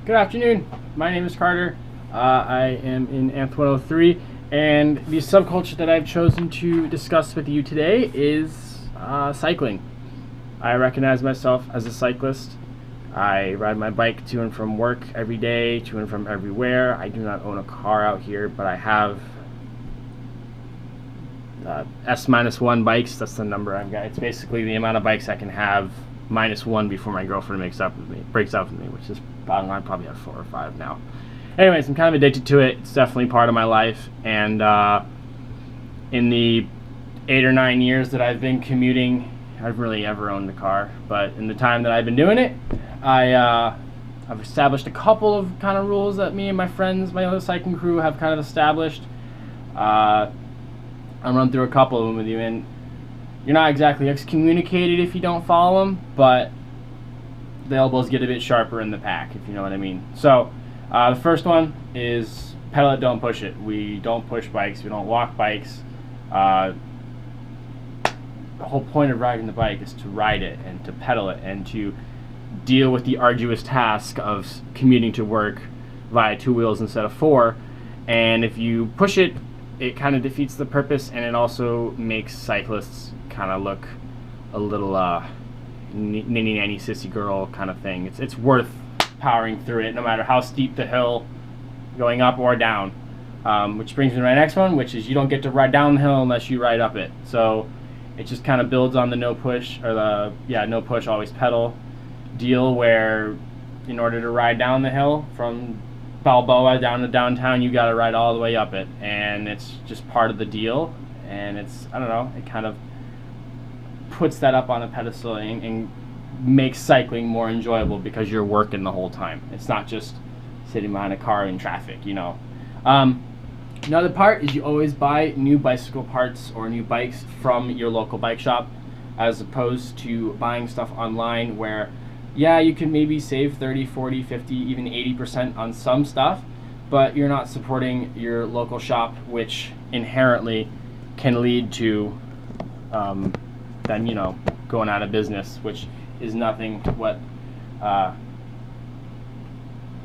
Good afternoon. My name is Carter. I am in ANTH 103, and the subculture that I've chosen to discuss with you today is cycling. I recognize myself as a cyclist. I ride my bike to and from work every day, to and from everywhere. I do not own a car out here, but I have S-1 bikes. That's the number I've got. It's basically the amount of bikes I can have -1 before my girlfriend breaks up with me, which is, I don't know, I probably have 4 or 5 now. Anyways, I'm kind of addicted to it. It's definitely part of my life, and in the 8 or 9 years that I've been commuting, I've really ever owned a car, but in the time that I've been doing it, I've established a couple of kind of rules that me and my friends, my other cycling crew, have kind of established. I'll run through a couple of them with you, and you're not exactly excommunicated if you don't follow them, but the elbows get a bit sharper in the pack, if you know what I mean. So the first one is pedal it, don't push it. We don't push bikes, we don't walk bikes. The whole point of riding the bike is to ride it and to pedal it and to deal with the arduous task of commuting to work via 2 wheels instead of 4. And if you push it, it kind of defeats the purpose, and it also makes cyclists kind of look a little ninny nanny sissy girl kind of thing. It's worth powering through it, no matter how steep the hill, going up or down. Which brings me to my next one, which is you don't get to ride down the hill unless you ride up it. So it just kind of builds on the no push, or the no push, always pedal deal, where in order to ride down the hill from Balboa down to downtown, you got to ride all the way up it, and it's just part of the deal. And it's, I don't know, it kind of puts that up on a pedestal and makes cycling more enjoyable because you're working the whole time. It's not just sitting behind a car in traffic, you know. Another part is you always buy new bicycle parts or new bikes from your local bike shop, as opposed to buying stuff online where, yeah, you can maybe save 30, 40, 50, even 80% on some stuff, but you're not supporting your local shop, which inherently can lead to them, you know, going out of business, which is nothing what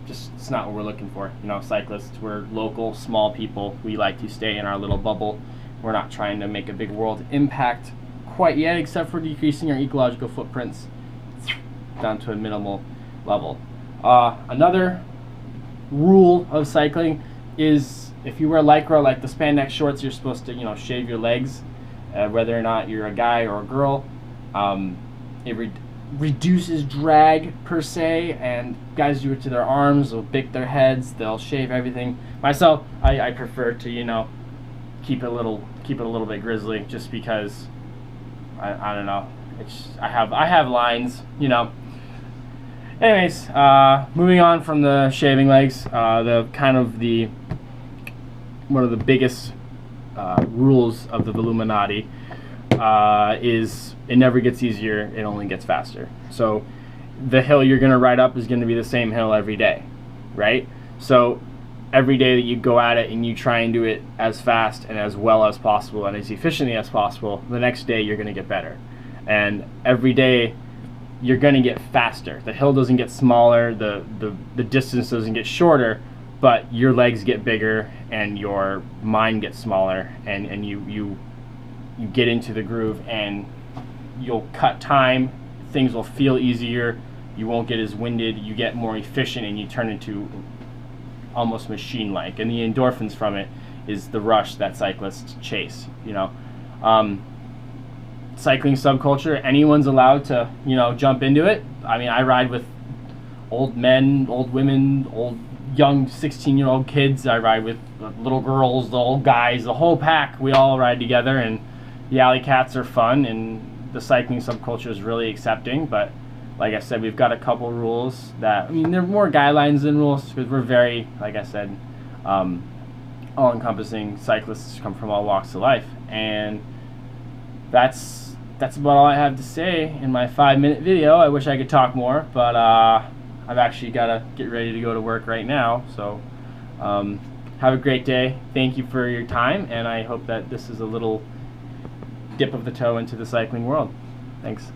it's not what we're looking for. You know, cyclists, we're local, small people. We like to stay in our little bubble. We're not trying to make a big world impact quite yet, except for decreasing our ecological footprints down to a minimal level. Another rule of cycling is if you wear Lycra, like the spandex shorts, you're supposed to, you know, shave your legs, whether or not you're a guy or a girl. It reduces drag per se, and guys do it to their arms, they'll bick their heads, they'll shave everything. Myself, I prefer to, you know, keep it a little bit grizzly, just because I don't know, I have lines, you know. Anyways, moving on from the shaving legs, one of the biggest rules of the Illuminati is it never gets easier, it only gets faster. So the hill you're going to ride up is going to be the same hill every day, right? So every day that you go at it and you try and do it as fast and as well as possible and as efficiently as possible, the next day you're going to get better. And every day you're going to get faster. The hill doesn't get smaller, the distance doesn't get shorter, but your legs get bigger and your mind gets smaller, and you get into the groove, and you'll cut time, things will feel easier, you won't get as winded, you get more efficient, and you turn into almost machine-like. And the endorphins from it is the rush that cyclists chase, you know. Cycling subculture, anyone's allowed to, you know, jump into it. I mean, I ride with old men, old women, young 16-year-old kids. I ride with little girls, the old guys, the whole pack. We all ride together, and the alley cats are fun, and the cycling subculture is really accepting. But like I said, we've got a couple rules that, I mean, they're more guidelines than rules, because we're very, like I said, all-encompassing. Cyclists come from all walks of life, and that's about all I have to say in my 5-minute video. I wish I could talk more, but I've actually got to get ready to go to work right now. So have a great day. Thank you for your time, and I hope that this is a little dip of the toe into the cycling world. Thanks.